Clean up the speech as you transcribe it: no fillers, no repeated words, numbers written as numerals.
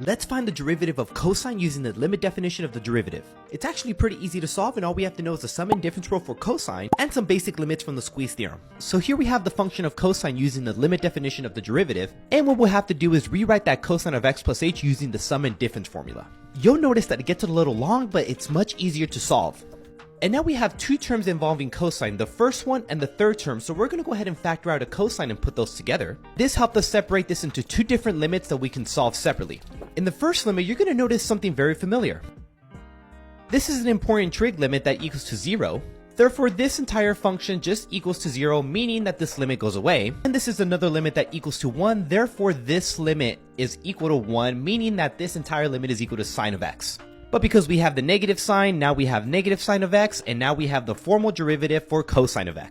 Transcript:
Let's find the derivative of cosine using the limit definition of the derivative. It's actually pretty easy to solve, and all we have to know is the sum and difference rule for cosine and some basic limits from the squeeze theorem. So here we have the function of cosine using the limit definition of the derivative, and what we'll have to do is rewrite that cosine of x plus h using the sum and difference formula. You'll notice that it gets a little long, but it's much easier to solve. And now we have two terms involving cosine, the first one and the third term, so we're going to go ahead and factor out a cosine and put those together. This helped us separate this into two different limits that we can solve separately. In the first limit, you're going to notice something very familiar. This is an important trig limit that equals to 0. Therefore, this entire function just equals to 0, meaning that this limit goes away. And this is another limit that equals to 1, therefore this limit is equal to 1, meaning that this entire limit is equal to sine of x. But because we have the negative sign, now we have negative sine of x, and now we have the formal derivative for cosine of x.